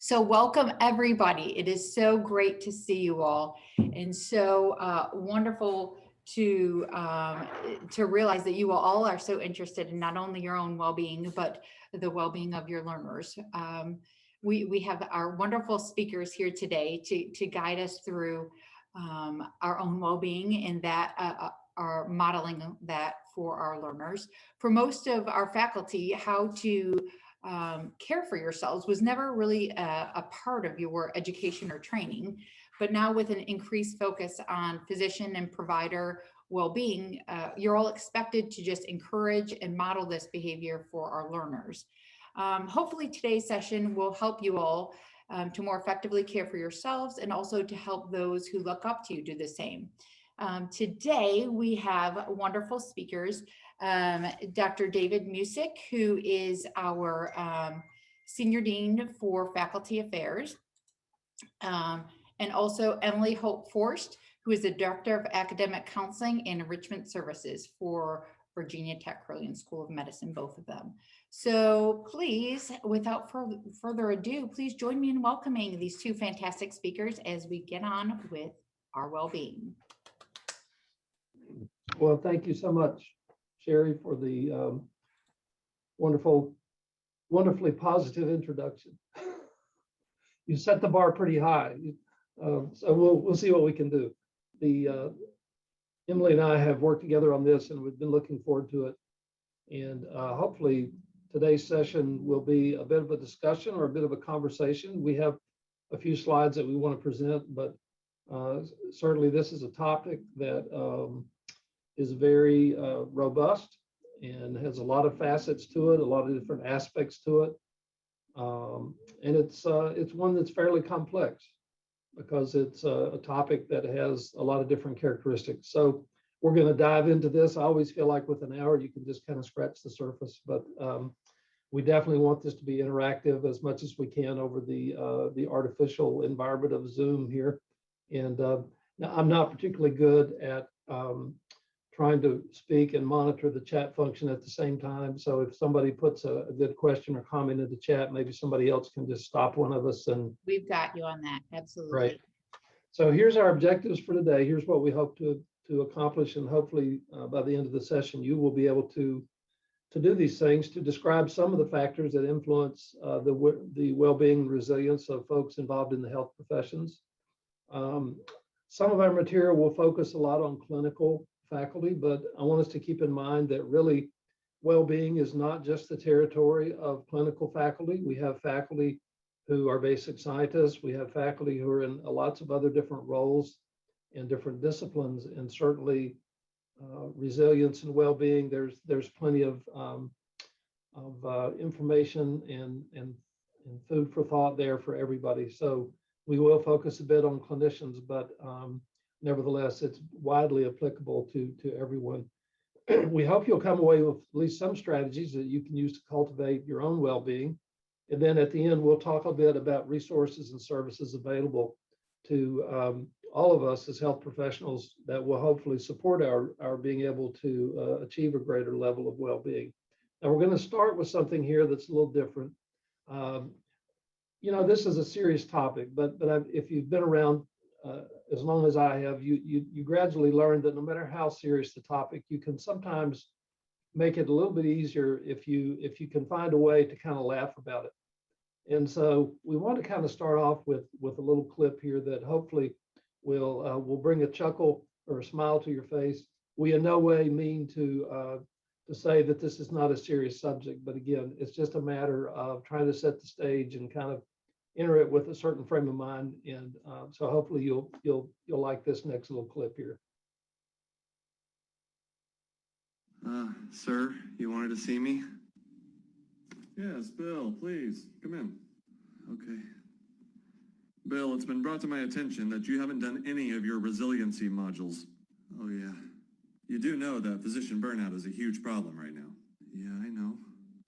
So welcome everybody. It is so great to see you all, and so wonderful to realize that you all are so interested in not only your own well-being, but the well-being of your learners. We have our wonderful speakers here today to guide us through our own well-being and that are modeling that for our learners. For most of our faculty, how to care for yourselves was never really a part of your education or training, but now with an increased focus on physician and provider well-being, you're all expected to just encourage and model this behavior for our learners. Hopefully today's session will help you all to more effectively care for yourselves and also to help those who look up to you do the same. Today we have wonderful speakers. Dr. David Musick, who is our Senior Dean for Faculty Affairs, and also Emily Hope Forst, who is the Director of Academic Counseling and Enrichment Services for Virginia Tech Carilion School of Medicine, both of them. So please, without further ado, please join me in welcoming these two fantastic speakers as we get on with our well-being. Well, thank you so much, Sherry, for the wonderfully positive introduction. You set the bar pretty high, so we'll see what we can do. Emily and I have worked together on this, and we've been looking forward to it. And hopefully today's session will be a bit of a discussion or a bit of a conversation. We have a few slides that we want to present, but certainly this is a topic that is very robust and has a lot of facets to it, a lot of different aspects to it. And it's one that's fairly complex because it's a topic that has a lot of different characteristics. So we're going to dive into this. I always feel like with an hour, you can just kind of scratch the surface, but we definitely want this to be interactive as much as we can over the artificial environment of Zoom here. And now I'm not particularly good at trying to speak and monitor the chat function at the same time. So if somebody puts a good question or comment in the chat, maybe somebody else can just stop one of us. And we've got you on that. Absolutely. Right. So here's our objectives for today. Here's what we hope to accomplish. And hopefully by the end of the session, you will be able to do these things, to describe some of the factors that influence the well-being and resilience of folks involved in the health professions. Some of our material will focus a lot on clinical faculty, but I want us to keep in mind that really well-being is not just the territory of clinical faculty. We have faculty who are basic scientists. We have faculty who are in lots of other different roles in different disciplines, and certainly resilience and well-being. There's plenty of information and food for thought there for everybody. So we will focus a bit on clinicians, but nevertheless, it's widely applicable to everyone. We hope you'll come away with at least some strategies that you can use to cultivate your own well-being. And then at the end, we'll talk a bit about resources and services available to all of us as health professionals that will hopefully support our being able to achieve a greater level of well-being. Now, we're going to start with something here that's a little different. This is a serious topic, but if you've been around as long as I have, you gradually learn that no matter how serious the topic, you can sometimes make it a little bit easier if you can find a way to kind of laugh about it. And so we want to kind of start off with a little clip here that hopefully will bring a chuckle or a smile to your face. We in no way mean to say that this is not a serious subject, but again, it's just a matter of trying to set the stage and kind of enter it with a certain frame of mind, and so hopefully you'll like this next little clip here. Sir, you wanted to see me? Yes, Bill, please, come in. Okay. Bill, it's been brought to my attention that you haven't done any of your resiliency modules. Oh, yeah. You do know that physician burnout is a huge problem right now. Yeah, I know.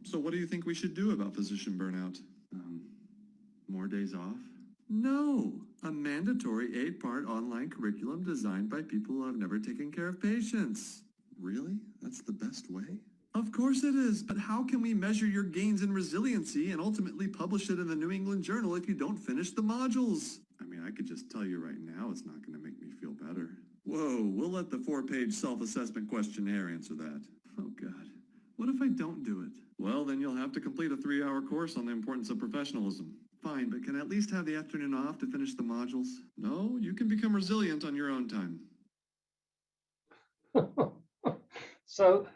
So what do you think we should do about physician burnout? More days off? No, a mandatory 8-part online curriculum designed by people who have never taken care of patients. Really? That's the best way? Of course it is, but how can we measure your gains in resiliency and ultimately publish it in the New England Journal if you don't finish the modules? I mean, I could just tell you right now it's not going to make me feel better. Whoa, we'll let the 4-page self-assessment questionnaire answer that. Oh God, what if I don't do it? Well, then you'll have to complete a 3-hour course on the importance of professionalism. Fine, but can I at least have the afternoon off to finish the modules? No, you can become resilient on your own time. So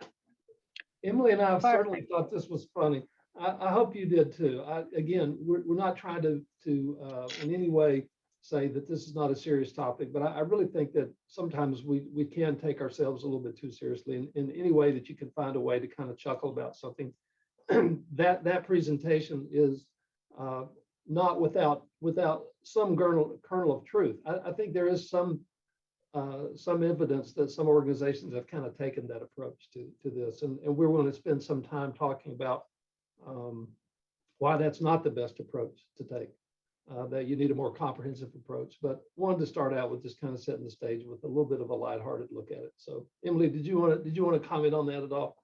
Emily and I have certainly thought this was funny. I hope you did too. Again, we're not trying to in any way say that this is not a serious topic, but I really think that sometimes we can take ourselves a little bit too seriously in any way that you can find a way to kind of chuckle about something. that presentation is not without some kernel of truth. I think there is some evidence that some organizations have kind of taken that approach to this, and we're going to spend some time talking about why that's not the best approach to take. That you need a more comprehensive approach, but wanted to start out with just kind of setting the stage with a little bit of a lighthearted look at it. So, Emily, did you want to comment on that at all?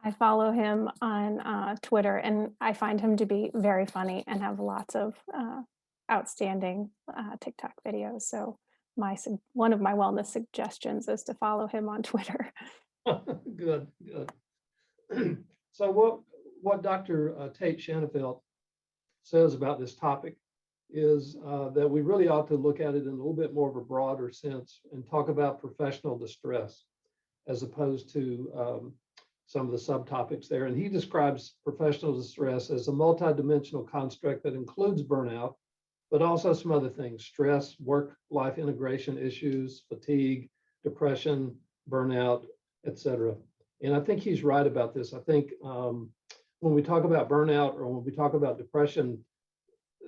I follow him on Twitter, and I find him to be very funny and have lots of outstanding TikTok videos. So one of my wellness suggestions is to follow him on Twitter. Good. So what Dr. Tate Shanafelt says about this topic is that we really ought to look at it in a little bit more of a broader sense and talk about professional distress as opposed to some of the subtopics there. And he describes professional distress as a multidimensional construct that includes burnout, but also some other things: stress, work-life integration issues, fatigue, depression, burnout, etc. And I think he's right about this. I think when we talk about burnout or when we talk about depression,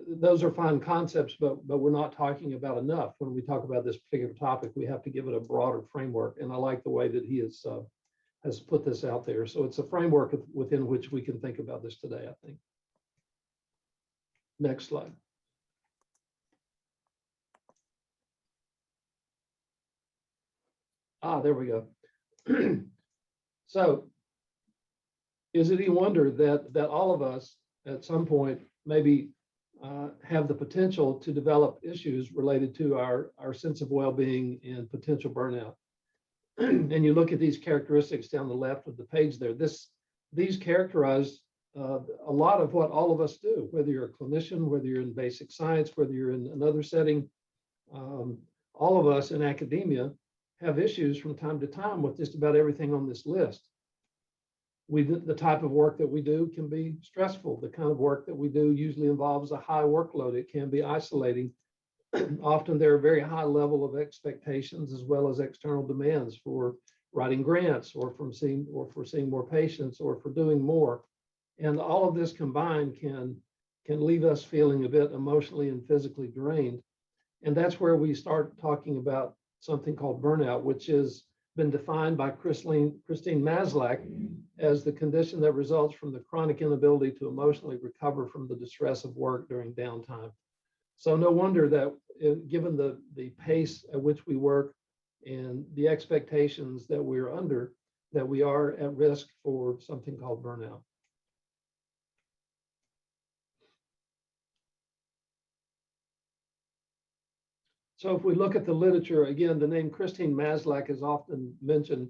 those are fine concepts, but we're not talking about enough. When we talk about this particular topic, we have to give it a broader framework. And I like the way that he has put this out there. So it's a framework within which we can think about this today, I think. Next slide. There we go. So is it any wonder that all of us at some point maybe have the potential to develop issues related to our sense of well-being and potential burnout? And you look at these characteristics down the left of the page there. These characterize a lot of what all of us do, whether you're a clinician, whether you're in basic science, whether you're in another setting. All of us in academia have issues from time to time with just about everything on this list. The type of work that we do can be stressful. The kind of work that we do usually involves a high workload. It can be isolating. Often there are very high level of expectations as well as external demands for writing grants or for seeing more patients or for doing more. And all of this combined can leave us feeling a bit emotionally and physically drained. And that's where we start talking about something called burnout, which has been defined by Christine Maslach as the condition that results from the chronic inability to emotionally recover from the distress of work during downtime. So no wonder that given the pace at which we work and the expectations that we're under, that we are at risk for something called burnout. So if we look at the literature, again, the name Christine Maslach is often mentioned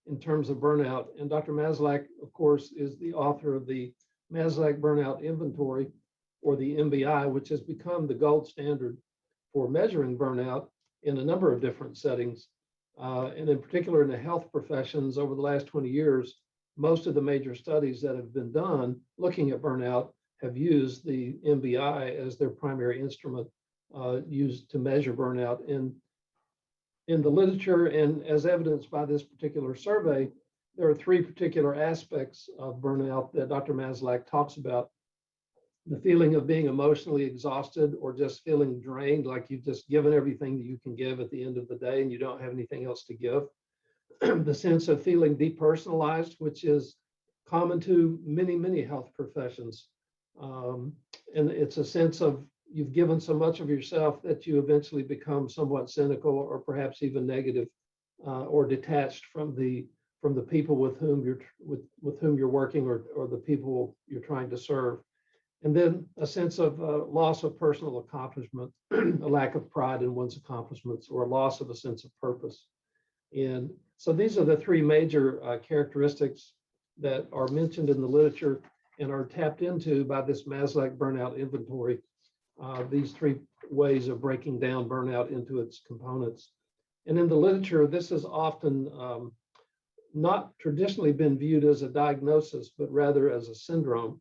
in terms of burnout. And Dr. Maslach, of course, is the author of the Maslach Burnout Inventory, or the MBI, which has become the gold standard for measuring burnout in a number of different settings. And in particular in the health professions over the last 20 years, most of the major studies that have been done looking at burnout have used the MBI as their primary instrument used to measure burnout. In the literature, and as evidenced by this particular survey, there are 3 particular aspects of burnout that Dr. Maslach talks about. The feeling of being emotionally exhausted or just feeling drained, like you've just given everything that you can give at the end of the day and you don't have anything else to give. The sense of feeling depersonalized, which is common to many, many health professions. And it's a sense of you've given so much of yourself that you eventually become somewhat cynical or perhaps even negative or detached from the from the people with whom you're working or the people you're trying to serve. And then a sense of loss of personal accomplishment, a lack of pride in one's accomplishments, or a loss of a sense of purpose. And so these are the three major characteristics that are mentioned in the literature and are tapped into by this Maslach burnout inventory. These three ways of breaking down burnout into its components. And in the literature, this has often not traditionally been viewed as a diagnosis, but rather as a syndrome.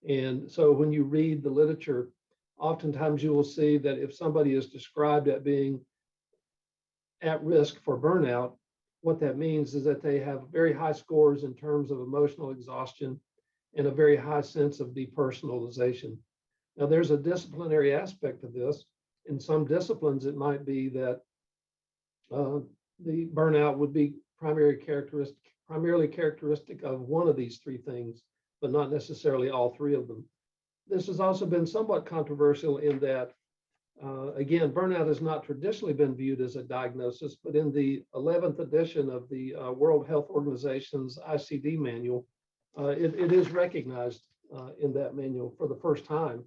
And so when you read the literature, oftentimes you will see that if somebody is described as being at risk for burnout, what that means is that they have very high scores in terms of emotional exhaustion and a very high sense of depersonalization. Now, there's a disciplinary aspect of this. In some disciplines, it might be that the burnout would be primarily characteristic of one of these three things, but not necessarily all three of them. This has also been somewhat controversial in that, again, burnout has not traditionally been viewed as a diagnosis, but in the 11th edition of the World Health Organization's ICD manual, it is recognized in that manual for the first time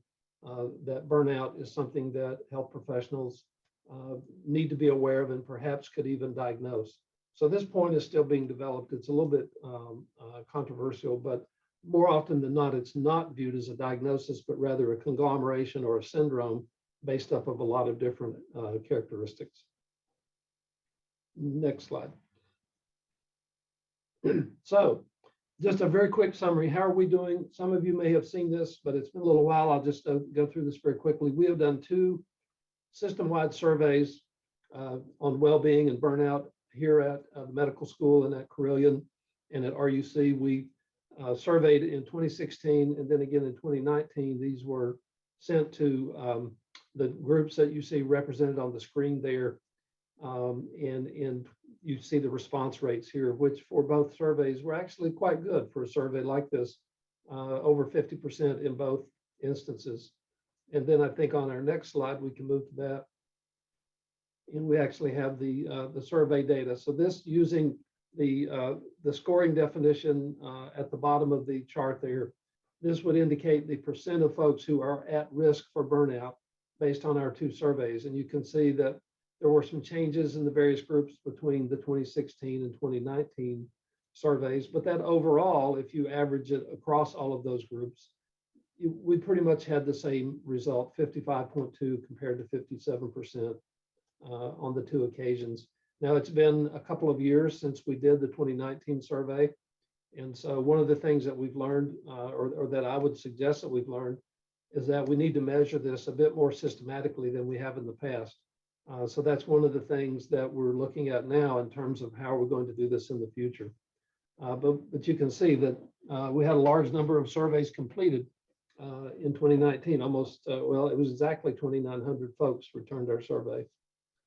that burnout is something that health professionals need to be aware of and perhaps could even diagnose. So this point is still being developed. It's a little bit controversial, but more often than not, it's not viewed as a diagnosis, but rather a conglomeration or a syndrome based up of a lot of different characteristics. Next slide. So just a very quick summary. How are we doing? Some of you may have seen this, but it's been a little while. I'll just go through this very quickly. We have done 2 system-wide surveys on well-being and burnout here at the medical school and at Carilion and at RUC. We surveyed in 2016 and then again in 2019. These were sent to the groups that you see represented on the screen there. And you see the response rates here, which for both surveys were actually quite good for a survey like this, over 50% in both instances. And then I think on our next slide, we can move to that. And we actually have the survey data. So this using the scoring definition at the bottom of the chart there, this would indicate the percent of folks who are at risk for burnout based on our 2 surveys. And you can see that there were some changes in the various groups between the 2016 and 2019 surveys, but that overall, if you average it across all of those groups, we pretty much had the same result, 55.2 compared to 57% on the 2 occasions. Now, it's been a couple of years since we did the 2019 survey. And so one of the things that we've learned, or that I would suggest that we've learned, is that we need to measure this a bit more systematically than we have in the past. So that's one of the things that we're looking at now in terms of how we're going to do this in the future. But you can see that we had a large number of surveys completed in 2019, almost, well, it was exactly 2,900 folks returned our survey.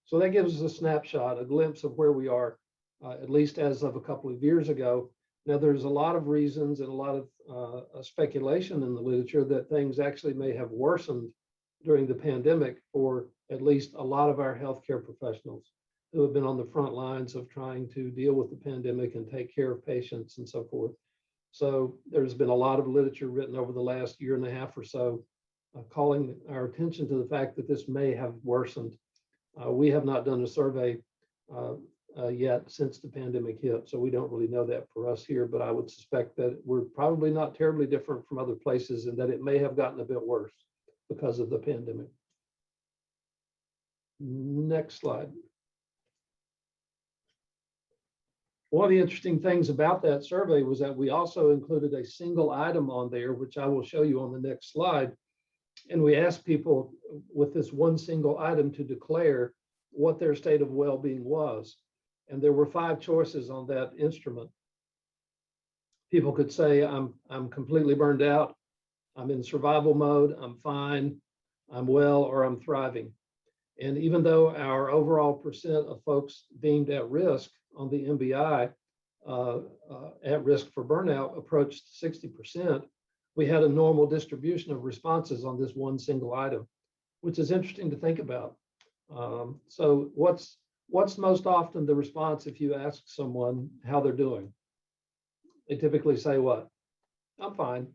So that gives us a snapshot, a glimpse of where we are, at least as of a couple of years ago. Now, there's a lot of reasons and a lot of speculation in the literature that things actually may have worsened during the pandemic for at least a lot of our healthcare professionals who have been on the front lines of trying to deal with the pandemic and take care of patients and so forth. So there's been a lot of literature written over the last year and a half or so, calling our attention to the fact that this may have worsened. We have not done a survey yet since the pandemic hit, so we don't really know that for us here, but I would suspect that we're probably not terribly different from other places and that it may have gotten a bit worse because of the pandemic. Next slide. One of the interesting things about that survey was that we also included a single item on there, which I will show you on the next slide. And we asked people with this one single item to declare what their state of well-being was. And there were 5 choices on that instrument. People could say, I'm completely burned out, I'm in survival mode, I'm fine, I'm well, or I'm thriving. And even though our overall percent of folks deemed at risk on the MBI, at risk for burnout, approached 60%, we had a normal distribution of responses on this one single item, which is interesting to think about. So what's what's most often the response if you ask someone how they're doing? They typically say what? I'm fine,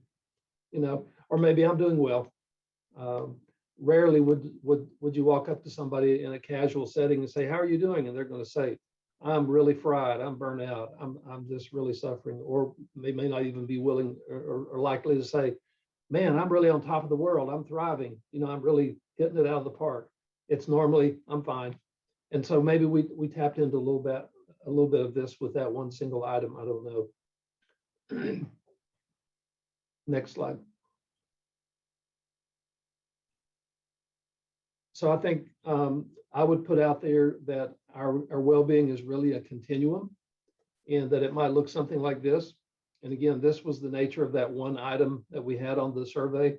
or maybe I'm doing well. Rarely would you walk up to somebody in a casual setting and say, how are you doing? And they're going to say, I'm really fried, I'm burnt out, I'm just really suffering. Or they may not even be willing or likely to say, man, I'm really on top of the world, I'm thriving, I'm really hitting it out of the park. It's normally, I'm fine. And so maybe we tapped into a little bit of this with that one single item. I don't know. Next slide. So I think I would put out there that our well-being is really a continuum, and that it might look something like this. And again, this was the nature of that one item that we had on the survey.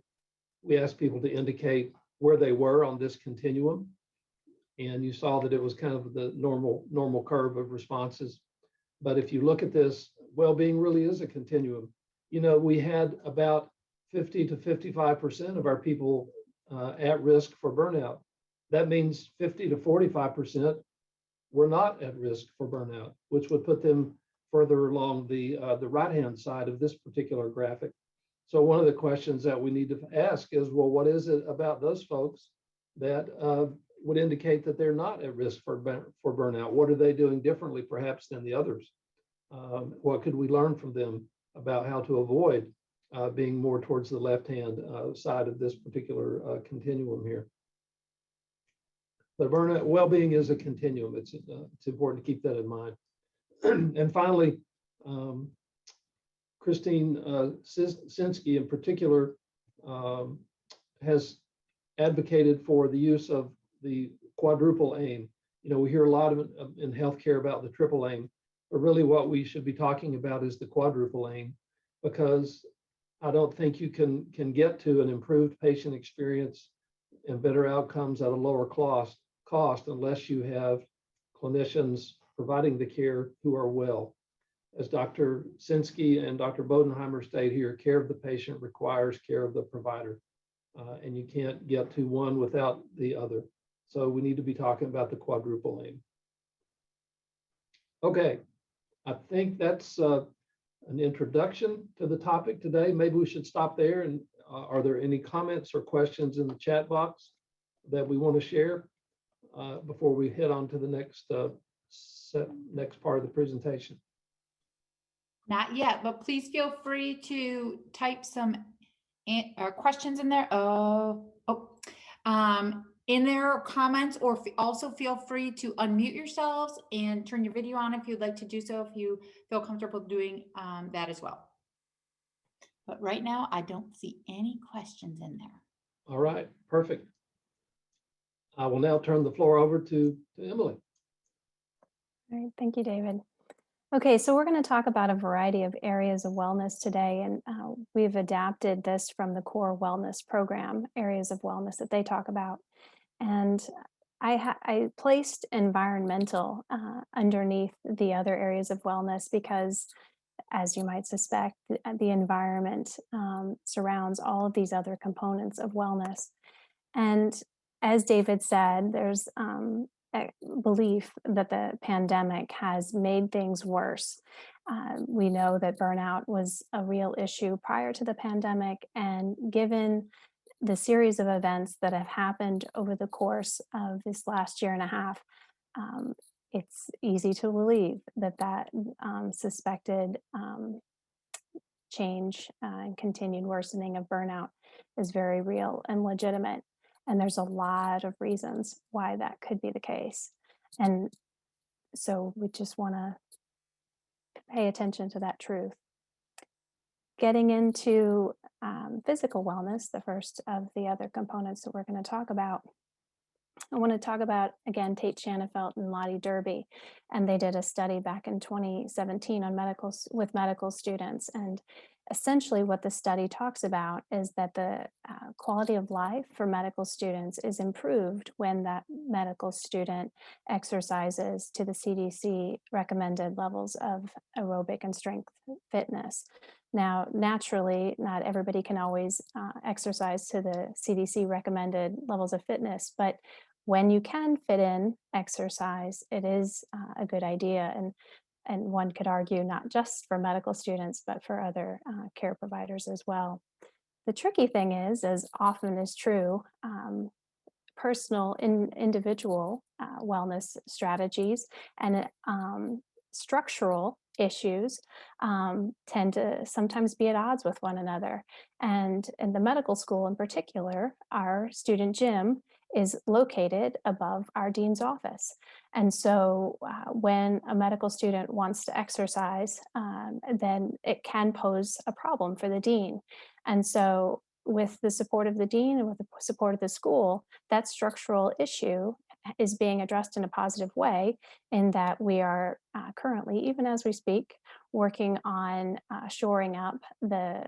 We asked people to indicate where they were on this continuum. And you saw that it was kind of the normal curve of responses. But if you look at this, well-being really is a continuum. We had about 50 to 55% of our people at risk for burnout. That means 50 to 45% were not at risk for burnout, which would put them further along the right-hand side of this particular graphic. So one of the questions that we need to ask is, well, what is it about those folks that would indicate that they're not at risk for burnout? What are they doing differently, perhaps, than the others? What could we learn from them about how to avoid being more towards the left-hand side of this particular continuum here? But burnout, well-being is a continuum. It's important to keep that in mind. And finally, Christine Sinsky in particular has advocated for the use of the quadruple aim. We hear a lot of in healthcare about the triple aim, but really what we should be talking about is the quadruple aim, because I don't think you can get to an improved patient experience and better outcomes at a lower cost unless you have clinicians providing the care who are well. As Dr. Sinsky and Dr. Bodenheimer state here, care of the patient requires care of the provider, and you can't get to one without the other. So we need to be talking about the quadruple aim. Okay, I think that's an introduction to the topic today. Maybe we should stop there. And are there any comments or questions in the chat box that we want to share before we head on to the next part of the presentation? Not yet, but please feel free to type some questions in there. In their comments, or also feel free to unmute yourselves and turn your video on if you'd like to do so, if you feel comfortable doing that as well. But right now, I don't see any questions in there. All right, perfect. I will now turn the floor over to Emily. All right, thank you, David. Okay, so we're going to talk about a variety of areas of wellness today, and we've adapted this from the core wellness program, areas of wellness that they talk about. And I placed environmental underneath the other areas of wellness because, as you might suspect, the environment surrounds all of these other components of wellness. And as David said, there's a belief that the pandemic has made things worse. We know that burnout was a real issue prior to the pandemic, and given the series of events that have happened over the course of this last year and a half, it's easy to believe that suspected change and continued worsening of burnout is very real and legitimate. And there's a lot of reasons why that could be the case. And so we just want to pay attention to that truth. Getting into physical wellness, the first of the other components that we're going to talk about, I want to talk about, again, Tate Shanafelt and Lottie Derby. And they did a study back in 2017 on with medical students. And essentially what the study talks about is that the quality of life for medical students is improved when that medical student exercises to the CDC recommended levels of aerobic and strength fitness. Now, naturally, not everybody can always exercise to the CDC recommended levels of fitness, but when you can fit in exercise, it is a good idea. And one could argue not just for medical students, but for other care providers as well. The tricky thing is, as often is true, personal individual wellness strategies and structural issues tend to sometimes be at odds with one another. And in the medical school in particular, our student gym is located above our dean's office. And so when a medical student wants to exercise, then it can pose a problem for the dean. And so with the support of the dean and with the support of the school, that structural issue is being addressed in a positive way, in that we are currently, even as we speak, working on shoring up the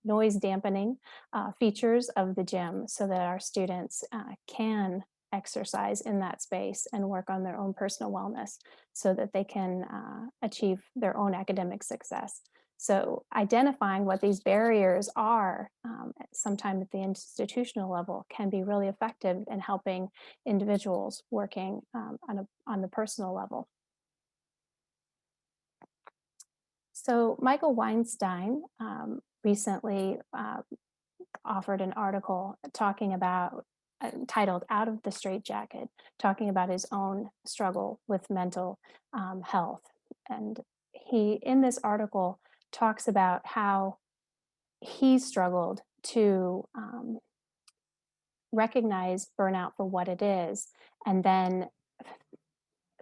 noise dampening features of the gym so that our students can exercise in that space and work on their own personal wellness so that they can achieve their own academic success. So identifying what these barriers are, sometime at the institutional level, can be really effective in helping individuals working on the personal level. So Michael Weinstein recently offered an article talking about, titled "Out of the Straitjacket," talking about his own struggle with mental health. And he, in this article, talks about how he struggled to recognize burnout for what it is, and then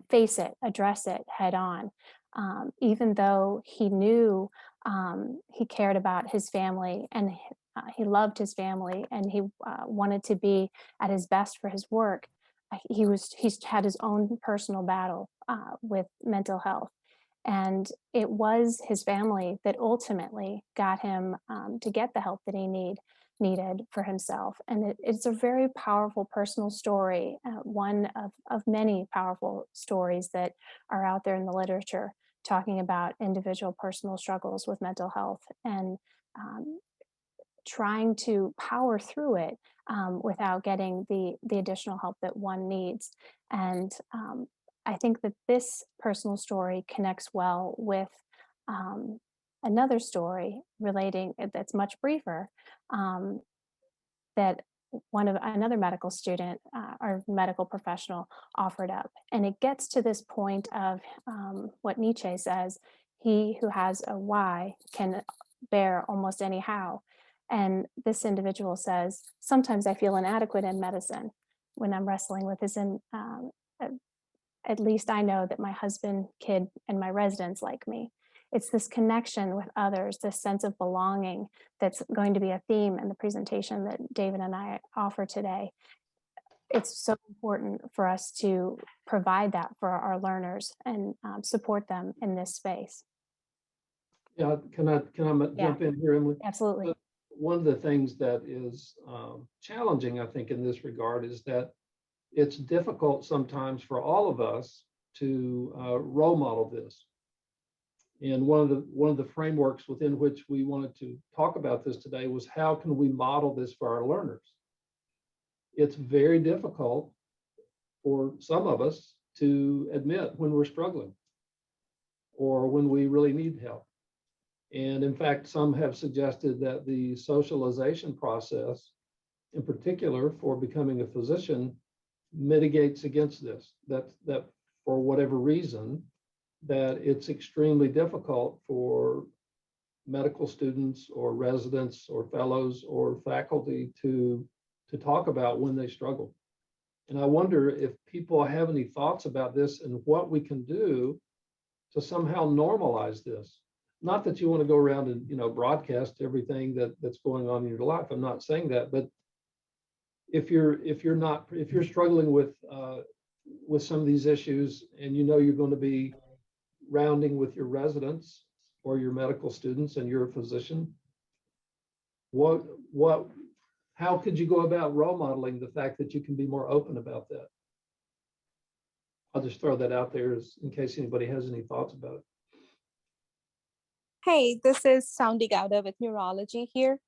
face it, address it head on. Even though he knew he cared about his family, and he loved his family, and he wanted to be at his best for his work, he's had his own personal battle with mental health. And it was his family that ultimately got him to get the help that he needed for himself. And it's a very powerful personal story, one of many powerful stories that are out there in the literature talking about individual personal struggles with mental health, and trying to power through it without getting the additional help that one needs. And I think that this personal story connects well with another story relating, that's much briefer, that another medical student or medical professional offered up. And it gets to this point of what Nietzsche says: he who has a why can bear almost any how. And this individual says, sometimes I feel inadequate in medicine when I'm wrestling with this. At least I know that my husband, kid, and my residents like me. It's this connection with others, this sense of belonging, that's going to be a theme in the presentation that David and I offer today. It's so important for us to provide that for our learners and support them in this space. Yeah, can I jump in here, Emily? Absolutely. One of the things that is challenging, I think, in this regard is that it's difficult sometimes for all of us to role model this. And one of the frameworks within which we wanted to talk about this today was, how can we model this for our learners? It's very difficult for some of us to admit when we're struggling or when we really need help. And in fact, some have suggested that the socialization process, in particular for becoming a physician, mitigates against this, that for whatever reason, that it's extremely difficult for medical students or residents or fellows or faculty to talk about when they struggle. And I wonder if people have any thoughts about this and what we can do to somehow normalize this. Not that you want to go around and broadcast everything that's going on in your life. I'm not saying that, but if you're struggling with some of these issues, and you're going to be rounding with your residents or your medical students and you're a physician, how could you go about role modeling the fact that you can be more open about that? I'll just throw that out there in case anybody has any thoughts about it. Hey, this is Soundy Gowda with Neurology here.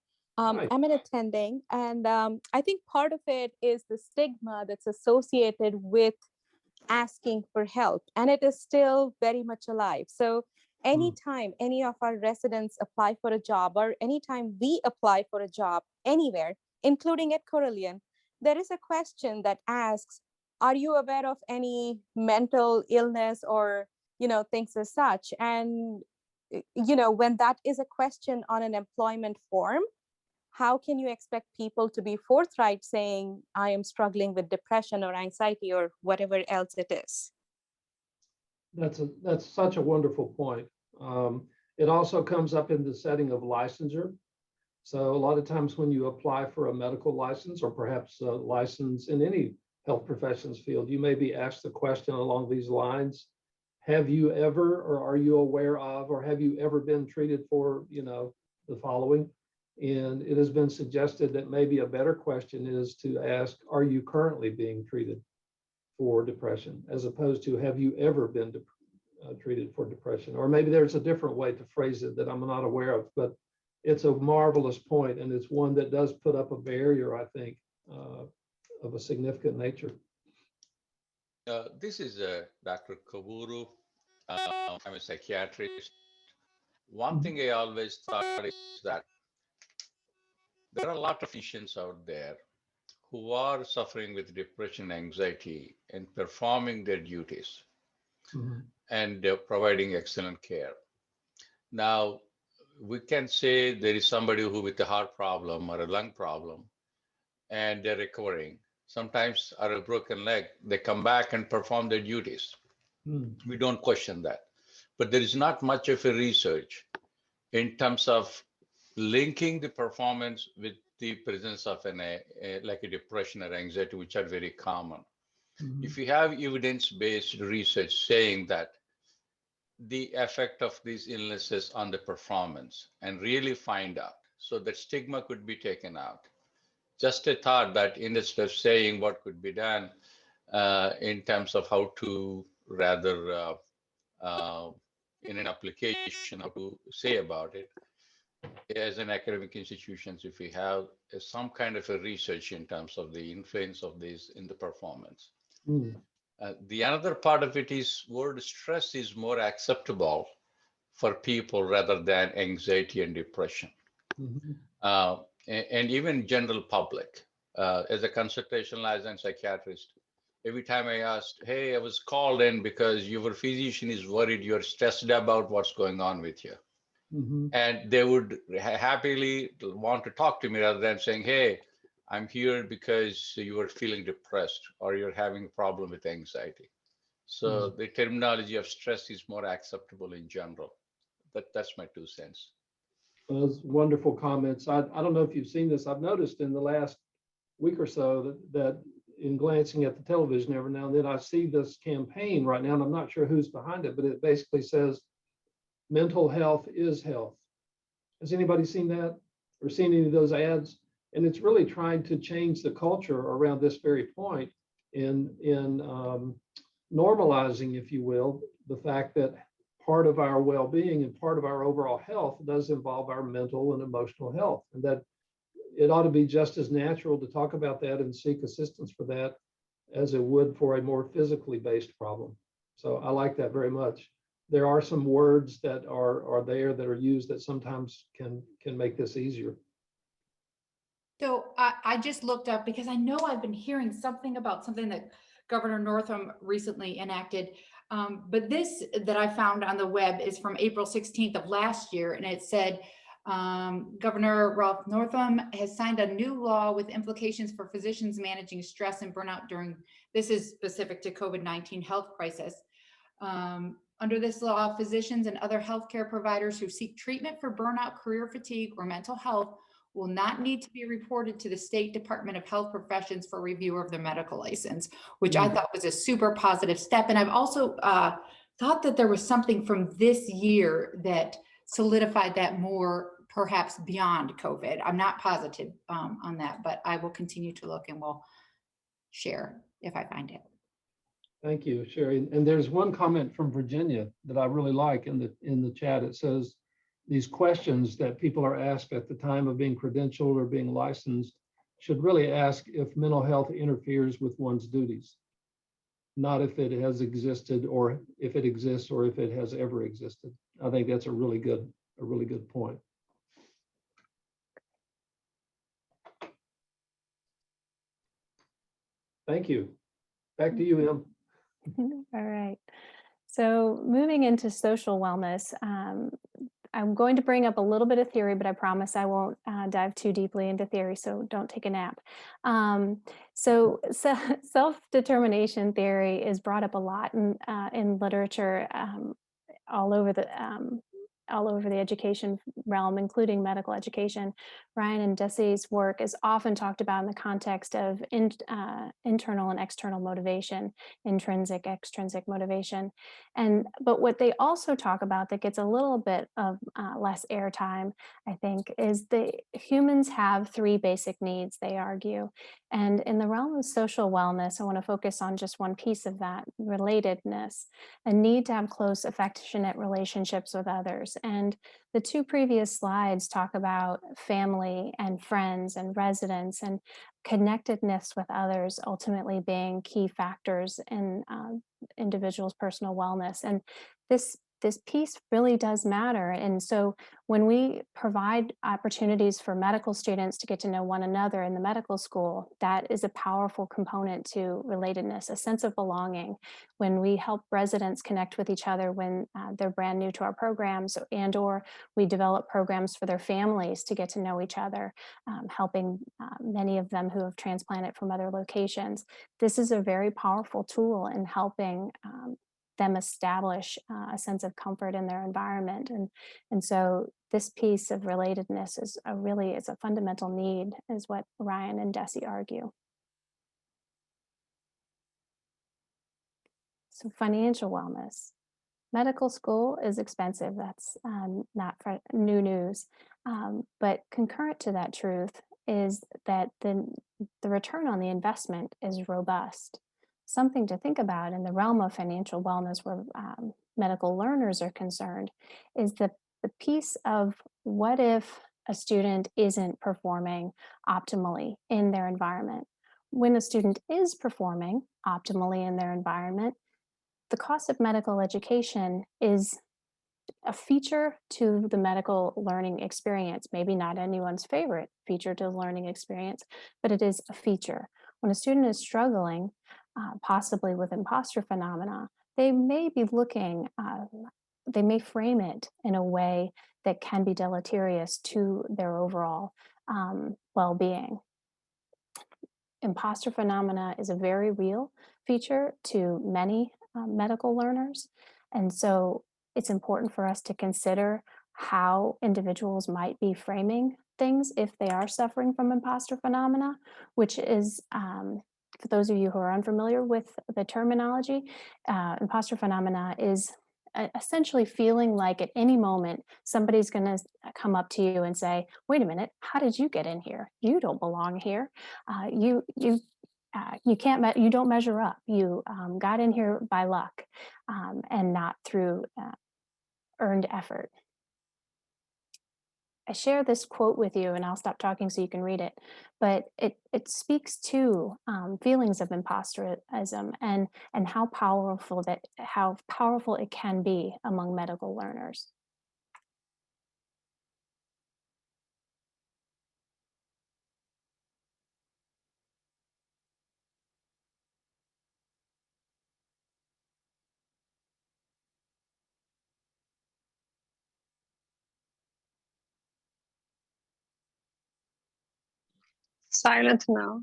Right. I'm an attending, and I think part of it is the stigma that's associated with asking for help, and it is still very much alive. So anytime any of our residents apply for a job, or anytime we apply for a job anywhere, including at Corellian, there is a question that asks, are you aware of any mental illness or, things as such? And, when that is a question on an employment form, how can you expect people to be forthright saying, I am struggling with depression or anxiety or whatever else it is? That's such a wonderful point. It also comes up in the setting of licensure. So a lot of times when you apply for a medical license, or perhaps a license in any health professions field, you may be asked the question along these lines: have you ever, or are you aware of, or have you ever been treated for, the following? And it has been suggested that maybe a better question is to ask, are you currently being treated for depression, as opposed to have you ever been treated for depression? Or maybe there's a different way to phrase it that I'm not aware of, but it's a marvelous point, and it's one that does put up a barrier, I think, of a significant nature. This is Dr. Kaburu. I'm a psychiatrist. One thing I always thought is that there are a lot of patients out there who are suffering with depression, anxiety, and performing their duties and providing excellent care. Now, we can say there is somebody who with a heart problem or a lung problem, and they're recovering. Sometimes are a broken leg, they come back and perform their duties. We don't question that. But there is not much of a research in terms of linking the performance with the presence of like a depression or anxiety, which are very common. If you have evidence-based research saying that the effect of these illnesses on the performance, and really find out, so that stigma could be taken out. Just a thought that instead of saying what could be done in terms of how to rather in an application, how to say about it, as an academic institutions, if we have some kind of a research in terms of the influence of this in the performance. The another part of it is word stress is more acceptable for people rather than anxiety and depression. And even general public. As a consultation licensed psychiatrist, every time I asked, hey, I was called in because your physician is worried you're stressed about what's going on with you. And they would happily want to talk to me rather than saying, hey, I'm here because you are feeling depressed or you're having a problem with anxiety. So the terminology of stress is more acceptable in general. That's my 2 cents. Those wonderful comments. I don't know if you've seen this. I've noticed in the last week or so that in glancing at the television every now and then, I see this campaign right now, and I'm not sure who's behind it, but it basically says, mental health is health. Has anybody seen that or seen any of those ads? And it's really trying to change the culture around this very point in normalizing, if you will, the fact that part of our well-being and part of our overall health does involve our mental and emotional health, and that it ought to be just as natural to talk about that and seek assistance for that as it would for a more physically based problem. So I like that very much. There are some words that are there that are used that sometimes can make this easier. So I just looked up because I know I've been hearing something about something that Governor Northam recently enacted. But this that I found on the web is from April 16th of last year. And it said, Governor Ralph Northam has signed a new law with implications for physicians managing stress and burnout during, this is specific to COVID-19 health crisis. Under this law, physicians and other healthcare providers who seek treatment for burnout, career fatigue, or mental health will not need to be reported to the State Department of Health Professions for review of their medical license, which I thought was a super positive step. And I've also thought that there was something from this year that solidified that more, perhaps beyond COVID. I'm not positive on that, but I will continue to look and will share if I find it. Thank you, Sherry. And there's one comment from Virginia that I really like in the chat. It says, these questions that people are asked at the time of being credentialed or being licensed should really ask if mental health interferes with one's duties, not if it has existed or if it exists or if it has ever existed. I think that's a really good point. Thank you. Back to you, Em. All right. So moving into social wellness, I'm going to bring up a little bit of theory, but I promise I won't dive too deeply into theory, so don't take a nap. So self-determination theory is brought up a lot in literature all over the education realm, including medical education. Ryan and Desi's work is often talked about in the context of internal and external motivation, intrinsic, extrinsic motivation. But what they also talk about that gets a little bit of less airtime, I think, is that humans have three basic needs, they argue. And in the realm of social wellness, I want to focus on just one piece of that, relatedness, a need to have close, affectionate relationships with others. And the two previous slides talk about family and friends and residents and connectedness with others ultimately being key factors in individuals' personal wellness. And this piece really does matter. And so when we provide opportunities for medical students to get to know one another in the medical school, that is a powerful component to relatedness, a sense of belonging. When we help residents connect with each other when they're brand new to our programs, or we develop programs for their families to get to know each other, helping many of them who have transplanted from other locations. This is a very powerful tool in helping them establish a sense of comfort in their environment. And so this piece of relatedness is a fundamental need, is what Ryan and Desi argue. So financial wellness. Medical school is expensive. That's not new news. But concurrent to that truth is that the return on the investment is robust. Something to think about in the realm of financial wellness where medical learners are concerned is the piece of what if a student isn't performing optimally in their environment. When a student is performing optimally in their environment, the cost of medical education is a feature to the medical learning experience. Maybe not anyone's favorite feature to the learning experience, but it is a feature. When a student is struggling, possibly with imposter phenomena, they may be looking, they may frame it in a way that can be deleterious to their overall well-being. Imposter phenomena is a very real feature to many medical learners. And so it's important for us to consider how individuals might be framing things if they are suffering from imposter phenomena, which is, for those of you who are unfamiliar with the terminology, imposter phenomena is essentially feeling like at any moment somebody's going to come up to you and say, wait a minute, how did you get in here? You don't belong here. You can't, you don't measure up. You got in here by luck and not through earned effort. I share this quote with you and I'll stop talking so you can read it, but it speaks to feelings of imposterism and how powerful it can be among medical learners. Silent now.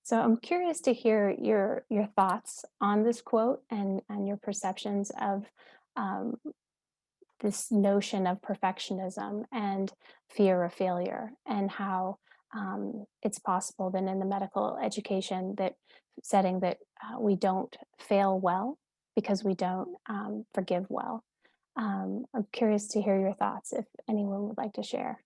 So I'm curious to hear your thoughts on this quote and your perceptions of this notion of perfectionism and fear of failure, and how it's possible then in the medical education setting that we don't fail well because we don't forgive well. I'm curious to hear your thoughts if anyone would like to share.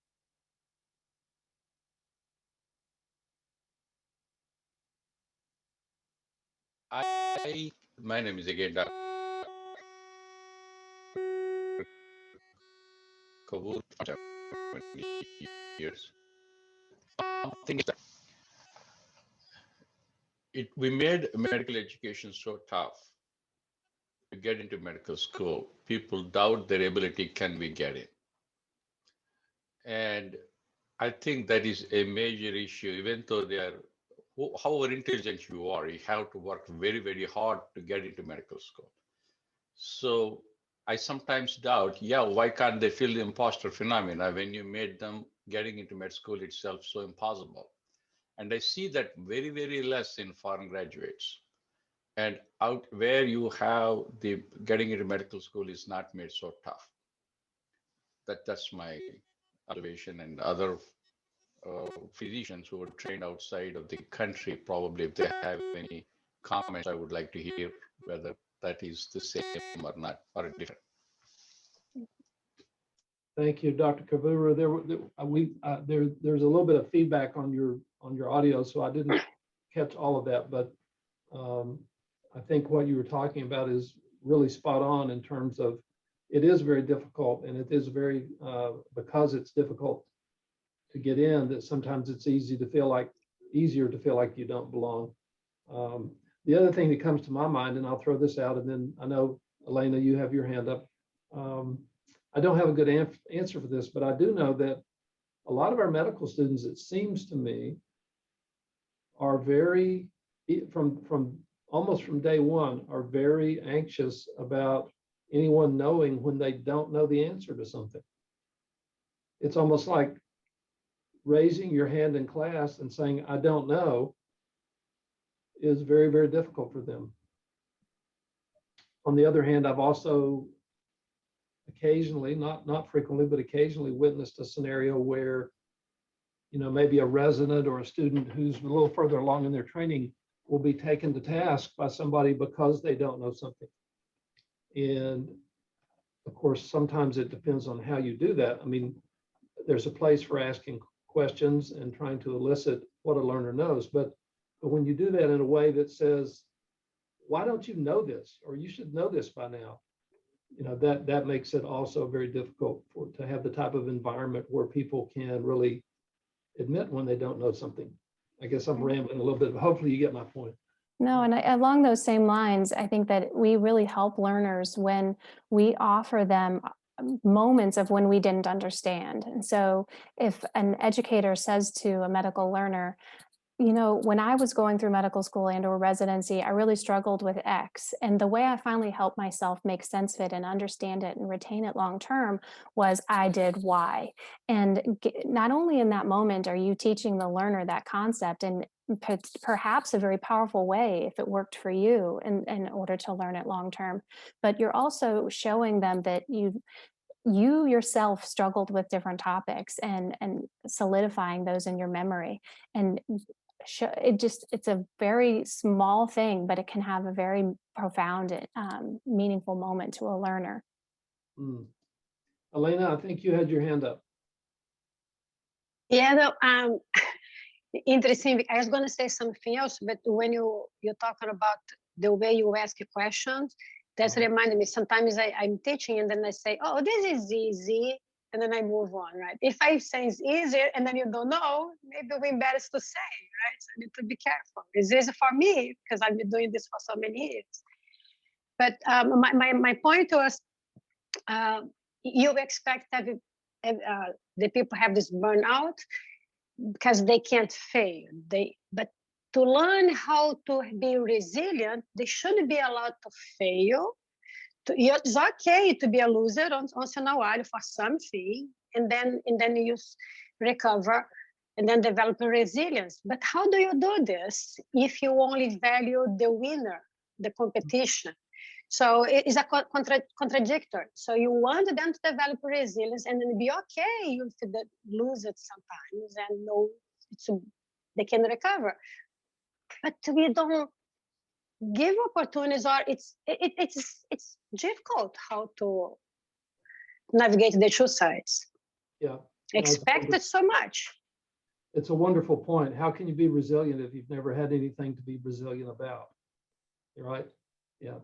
My name is again Dr. Kabur. 70 years. One thing is that we made medical education so tough to get into medical school. People doubt their ability, can we get in? And I think that is a major issue, even though they are, however intelligent you are, you have to work very, very hard to get into medical school. So I sometimes doubt, yeah, why can't they feel the imposter phenomena when you made them getting into med school itself so impossible? And I see that very, very less in foreign graduates. And out where you have the getting into medical school is not made so tough. That's my observation, and other physicians who are trained outside of the country, probably if they have any comments, I would like to hear whether that is the same or not, or different. Thank you, Dr. Kavura. There's a little bit of feedback on your audio, so I didn't catch all of that, but I think what you were talking about is really spot on in terms of it is very difficult, and it is very because it's difficult to get in, that sometimes it's easier to feel like you don't belong. The other thing that comes to my mind, and I'll throw this out, and then I know, Elena, you have your hand up. I don't have a good answer for this, but I do know that a lot of our medical students, it seems to me, are very, from almost from day one, are very anxious about anyone knowing when they don't know the answer to something. It's almost like raising your hand in class and saying, I don't know, is very, very difficult for them. On the other hand, I've also occasionally, not frequently, but occasionally witnessed a scenario where, maybe a resident or a student who's a little further along in their training will be taken to task by somebody because they don't know something. And of course, sometimes it depends on how you do that. I mean, there's a place for asking questions and trying to elicit what a learner knows. But when you do that in a way that says, why don't you know this? Or you should know this by now. That makes it also very difficult to have the type of environment where people can really admit when they don't know something. I guess I'm rambling a little bit, but hopefully you get my point. No, and along those same lines, I think that we really help learners when we offer them moments of when we didn't understand. And so if an educator says to a medical learner, when I was going through medical school and or residency, I really struggled with X. And the way I finally helped myself make sense of it and understand it and retain it long term was I did Y. And not only in that moment are you teaching the learner that concept, and perhaps a very powerful way if it worked for you in order to learn it long term, but you're also showing them that you yourself struggled with different topics and solidifying those in your memory. And it's a very small thing, but it can have a very profound, meaningful moment to a learner. Elena, I think you had your hand up. Yeah, no, interesting. I was going to say something else, but when you're talking about the way you ask questions, that's reminded me. Sometimes I'm teaching and then I say, oh, this is easy. And then I move on, right? If I say it's easier and then you don't know, maybe we're embarrassed to say, right? So I need to be careful. It's easy for me because I've been doing this for so many years. But my point was, you expect that the people have this burnout because they can't fail. But to learn how to be resilient, they shouldn't be allowed to fail. It's okay to be a loser once in a while for something, and then you recover and then develop resilience. But how do you do this if you only value the winner, the competition? So it's a contradictory. So you want them to develop resilience and then be okay if they lose it sometimes and know they can recover. But we don't give opportunities, or it's difficult how to navigate the two sides. Yeah. Expect it so much. It's a wonderful point. How can you be resilient if you've never had anything to be resilient about? You're right. Yeah.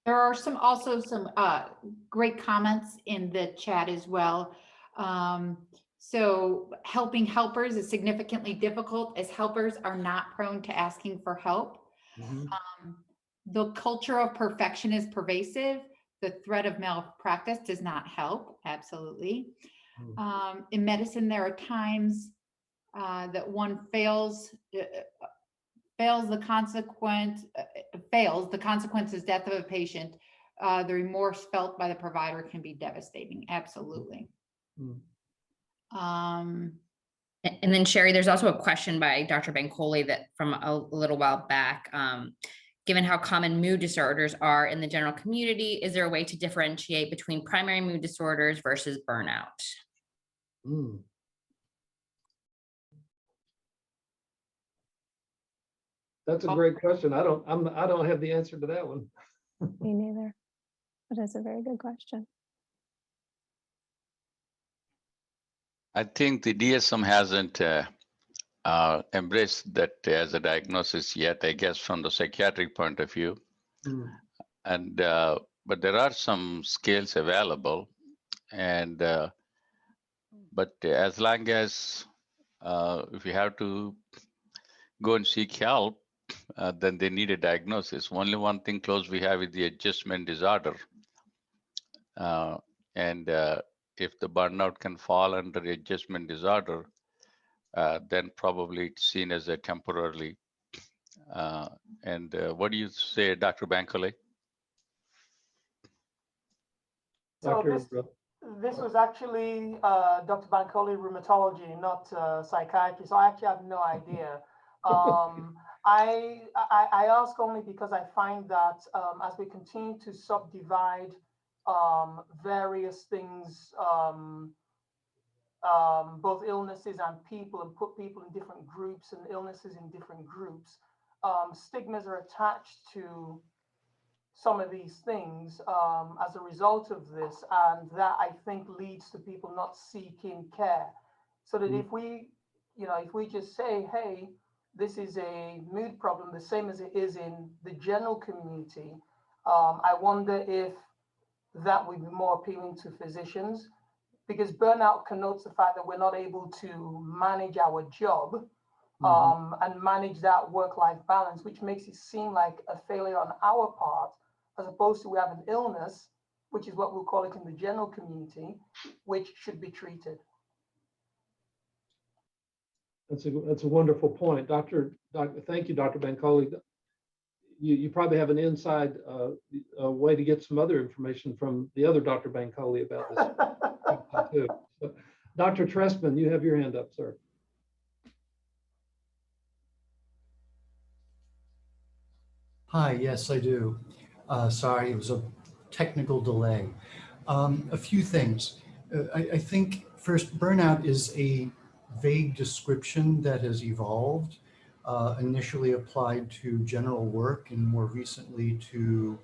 There are also some great comments in the chat as well. So helping helpers is significantly difficult as helpers are not prone to asking for help. Mhm. The culture of perfection is pervasive. The threat of malpractice does not help. Absolutely. In medicine, there are times that one fails the consequence is death of a patient. The remorse felt by the provider can be devastating. Absolutely. Mm. And then Sherry, there's also a question by Dr. Bancoli that from a little while back. Given how common mood disorders are in the general community, is there a way to differentiate between primary mood disorders versus burnout? Mm. That's a great question. I don't have the answer to that one. Me neither. But it's a very good question. I think the DSM hasn't embraced that as a diagnosis yet, I guess, from the psychiatric point of view. Mm. And but there are some scales available, and but as long as if you have to go and seek help, then they need a diagnosis. Only one thing close we have is the adjustment disorder, and if the burnout can fall under the adjustment disorder, then probably it's seen as a temporarily. And what do you say, Dr. Bankole? So Dr. this was actually Dr. Bancoli rheumatology, not psychiatry. So I actually have no idea. I ask only because I find that as we continue to subdivide various things, both illnesses and people, and put people in different groups and illnesses in different groups, stigmas are attached to some of these things as a result of this, and that I think leads to people not seeking care. So that if we just say, hey, this is a mood problem, the same as it is in the general community, I wonder if that would be more appealing to physicians, because burnout connotes the fact that we're not able to manage our job and manage that work-life balance, which makes it seem like a failure on our part, as opposed to we have an illness, which is what we'll call it in the general community, which should be treated. That's a wonderful point. Thank you, Dr. Bancoli. You probably have an inside way to get some other information from the other Dr. Bancoli about this too. So, Dr. Trestman, you have your hand up, sir. Hi, yes, I do. Sorry, it was a technical delay. A few things. I think first, burnout is a vague description that has evolved, initially applied to general work and more recently to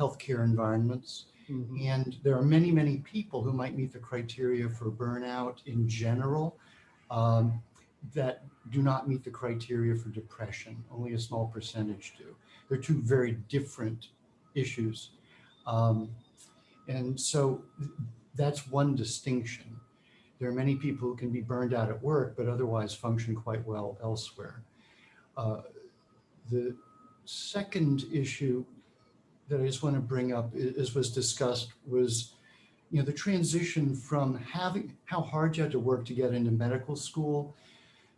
healthcare environments. And there are many, many people who might meet the criteria for burnout in general that do not meet the criteria for depression. Only a small percentage do. They're two very different issues. And so that's one distinction. There are many people who can be burned out at work, but otherwise function quite well elsewhere. The second issue that I just want to bring up, as was discussed, was the transition from how hard you had to work to get into medical school.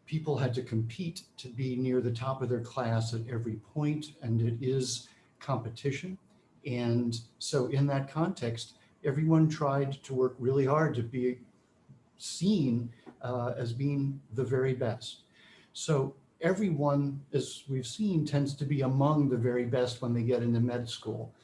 People had to compete to be near the top of their class at every point, and it is competition. And so in that context, everyone tried to work really hard to be seen as being the very best. So everyone, as we've seen, tends to be among the very best when they get into med school.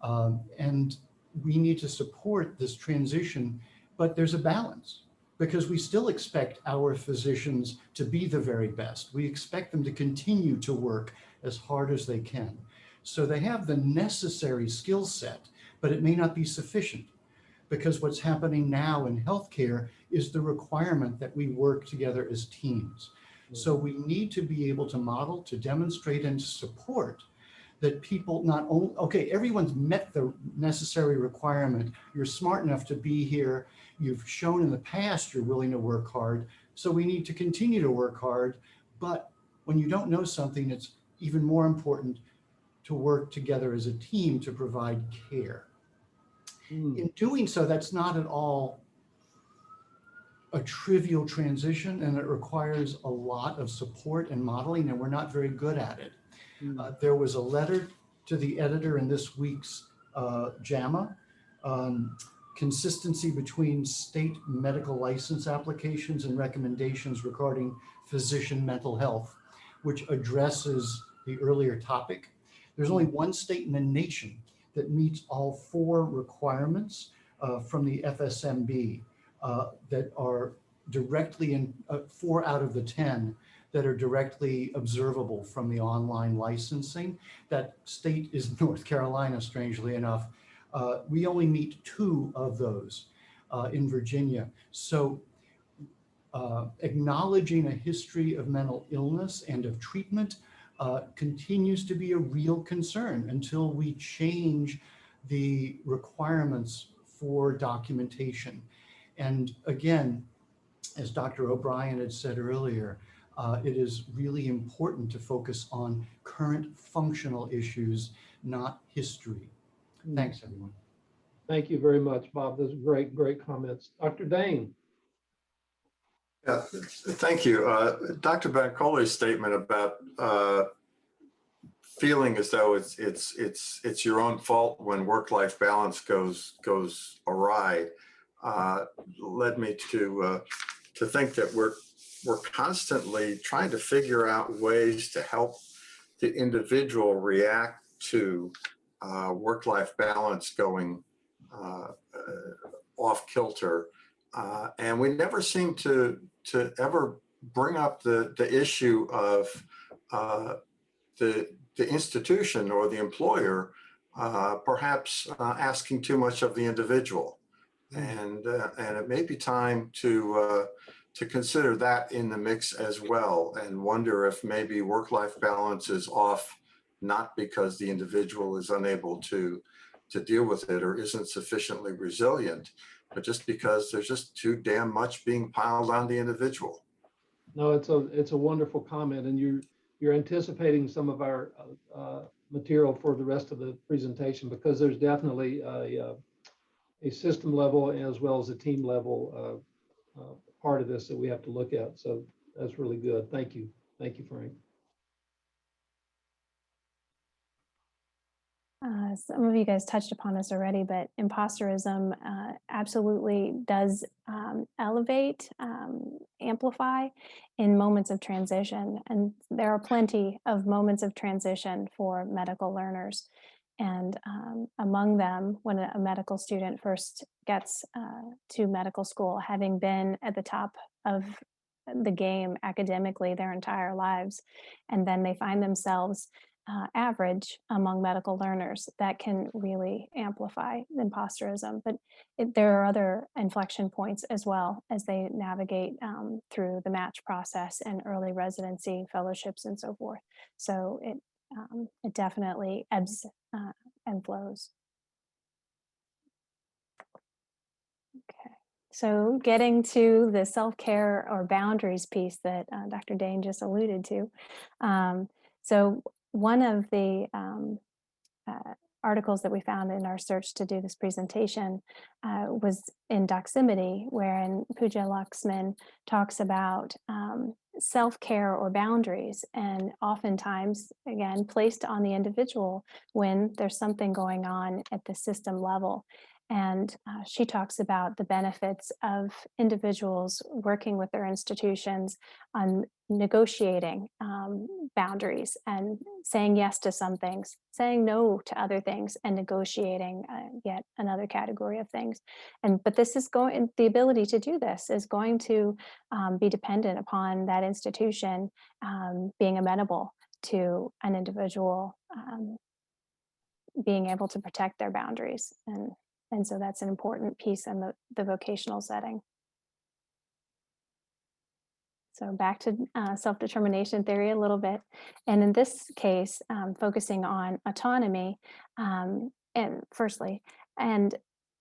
And we need to support this transition, but there's a balance, because we still expect our physicians to be the very best. We expect them to continue to work as hard as they can. So they have the necessary skill set, but it may not be sufficient, because what's happening now in healthcare is the requirement that we work together as teams. So we need to be able to model, to demonstrate, and to support that people not only, okay, everyone's met the necessary requirement. You're smart enough to be here. You've shown in the past you're willing to work hard. So we need to continue to work hard. But when you don't know something, it's even more important to work together as a team to provide care. In doing so, that's not at all a trivial transition, and it requires a lot of support and modeling, and we're not very good at it. There was a letter to the editor in this week's JAMA, consistency between state medical license applications and recommendations regarding physician mental health, which addresses the earlier topic. There's only one state in the nation that meets all 4 requirements from the FSMB that are directly in 4 out of the 10 that are directly observable from the online licensing. That state is North Carolina, strangely enough. We only meet 2 of those in Virginia. So acknowledging a history of mental illness and of treatment continues to be a real concern until we change the requirements for documentation. And again, as Dr. O'Brien had said earlier, it is really important to focus on current functional issues, not history. Thanks, everyone. Thank you very much, Bob. Those are great comments. Dr. Dane. Yeah, thank you. Dr. Bancoli's statement about feeling as though it's your own fault when work-life balance goes awry led me to think that we're constantly trying to figure out ways to help the individual react to work-life balance going off kilter, and we never seem to ever bring up the issue of the institution or the employer perhaps asking too much of the individual, and it may be time to consider that in the mix as well, and wonder if maybe work-life balance is off not because the individual is unable to deal with it or isn't sufficiently resilient, but just because there's just too damn much being piled on the individual. No, it's a wonderful comment, and you're anticipating some of our material for the rest of the presentation, because there's definitely a system level as well as a team level part of this that we have to look at. So that's really good. Thank you, Frank. Some of you guys touched upon this already, but imposterism absolutely does elevate, amplify in moments of transition. And there are plenty of moments of transition for medical learners. And among them, when a medical student first gets to medical school, having been at the top of the game academically their entire lives, and then they find themselves average among medical learners, that can really amplify imposterism. But there are other inflection points as well as they navigate through the match process and early residency, fellowships, and so forth. So it definitely ebbs and flows. Okay. So getting to the self-care or boundaries piece that Dr. Dane just alluded to. So one of the articles that we found in our search to do this presentation was in Doximity, wherein Pooja Laxman talks about self-care or boundaries, and oftentimes, again, placed on the individual when there's something going on at the system level. And she talks about the benefits of individuals working with their institutions on negotiating boundaries and saying yes to some things, saying no to other things, and negotiating yet another category of things. But this is the ability to do this is going to be dependent upon that institution being amenable to an individual being able to protect their boundaries. And so that's an important piece in the vocational setting. So back to self-determination theory a little bit. And in this case, focusing on autonomy, and firstly, and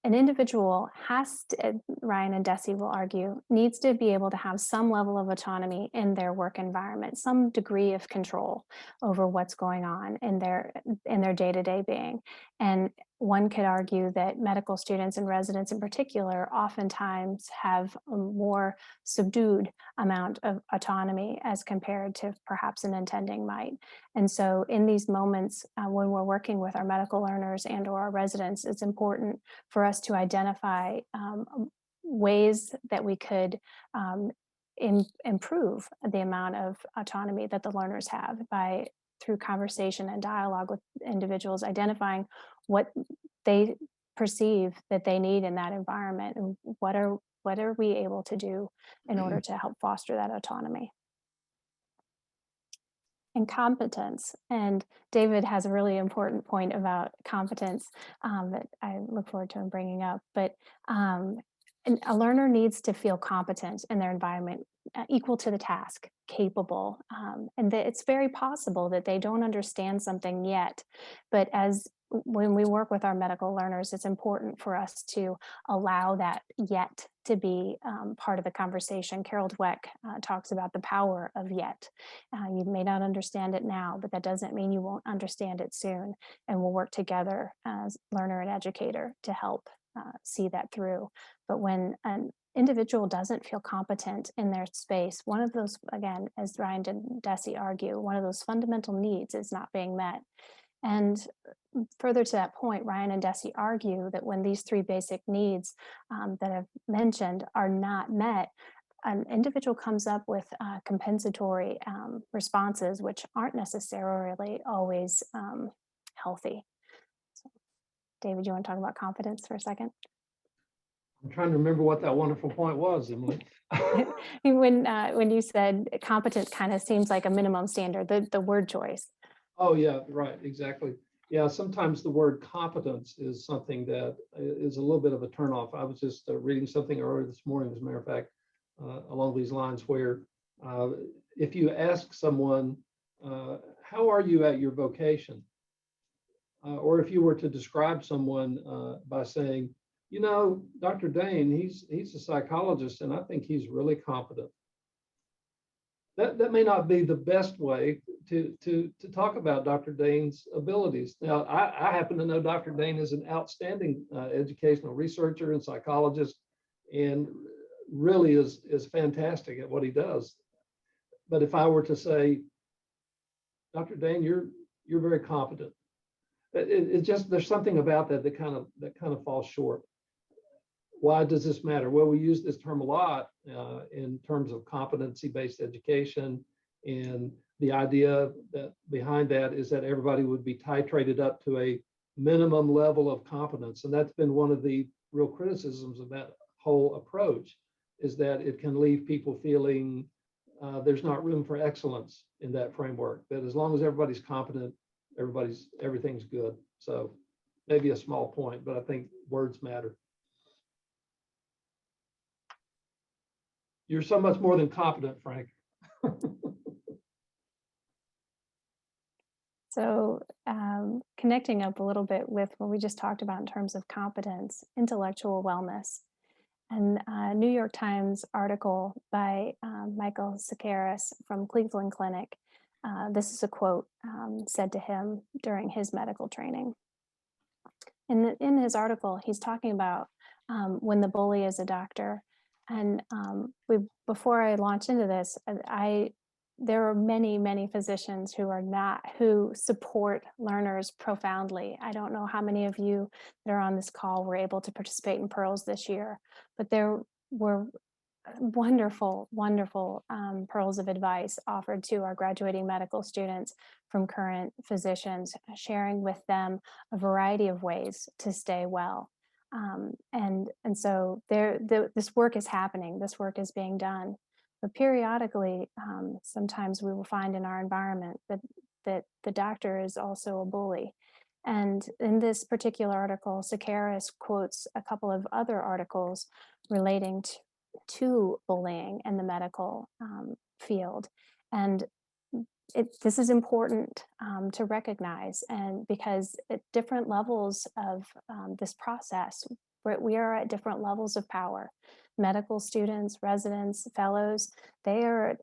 an individual has to, Ryan and Desi will argue, needs to be able to have some level of autonomy in their work environment, some degree of control over what's going on in their day-to-day being. And one could argue that medical students and residents in particular oftentimes have a more subdued amount of autonomy as compared to perhaps an attending might. And so in these moments, when we're working with our medical learners and or our residents, it's important for us to identify ways that we could improve the amount of autonomy that the learners have by through conversation and dialogue with individuals, identifying what they perceive that they need in that environment and what are we able to do in order to help foster that autonomy. And competence. And David has a really important point about competence that I look forward to him bringing up. But a learner needs to feel competent in their environment, equal to the task, capable. And that it's very possible that they don't understand something yet. But when we work with our medical learners, it's important for us to allow that yet to be part of the conversation. Carol Dweck talks about the power of yet. You may not understand it now, but that doesn't mean you won't understand it soon. And we'll work together as learner and educator to help see that through. But when an individual doesn't feel competent in their space, one of those, again, as Ryan and Desi argue, one of those fundamental needs is not being met. And further to that point, Ryan and Desi argue that when these three basic needs that I've mentioned are not met, an individual comes up with compensatory responses, which aren't necessarily always healthy. So, David, you want to talk about competence for a second? I'm trying to remember what that wonderful point was, Emily. When you said competence kind of seems like a minimum standard, the word choice. Oh, yeah, right, exactly. Yeah, sometimes the word competence is something that is a little bit of a turnoff. I was just reading something earlier this morning, as a matter of fact, along these lines, where if you ask someone, how are you at your vocation? Or if you were to describe someone by saying, you know, Dr. Dane, he's a psychologist, and I think he's really competent. That may not be the best way to talk about Dr. Dane's abilities. Now, I happen to know Dr. Dane is an outstanding educational researcher and psychologist, and really is fantastic at what he does. But if I were to say, Dr. Dane, you're very competent, it just, there's something about that kind of falls short. Why does this matter? Well, we use this term a lot in terms of competency-based education, and the idea that behind that is that everybody would be titrated up to a minimum level of competence. And that's been one of the real criticisms of that whole approach, is that it can leave people feeling there's not room for excellence in that framework, that as long as everybody's competent, everything's good. So maybe a small point, but I think words matter. You're so much more than competent, Frank. So connecting up a little bit with what we just talked about in terms of competence, intellectual wellness, and a New York Times article by Michael Sakaris from Cleveland Clinic. This is a quote said to him during his medical training. In his article, he's talking about when the bully is a doctor. And before I launch into this, there are many physicians who support learners profoundly. I don't know how many of you that are on this call were able to participate in Pearls this year, but there were wonderful pearls of advice offered to our graduating medical students from current physicians, sharing with them a variety of ways to stay well. And so this work is happening, this work is being done. But periodically, sometimes we will find in our environment that the doctor is also a bully. And in this particular article, Sakaris quotes a couple of other articles relating to bullying in the medical field. And this is important to recognize, and because at different levels of this process, we are at different levels of power. Medical students, residents, fellows, they're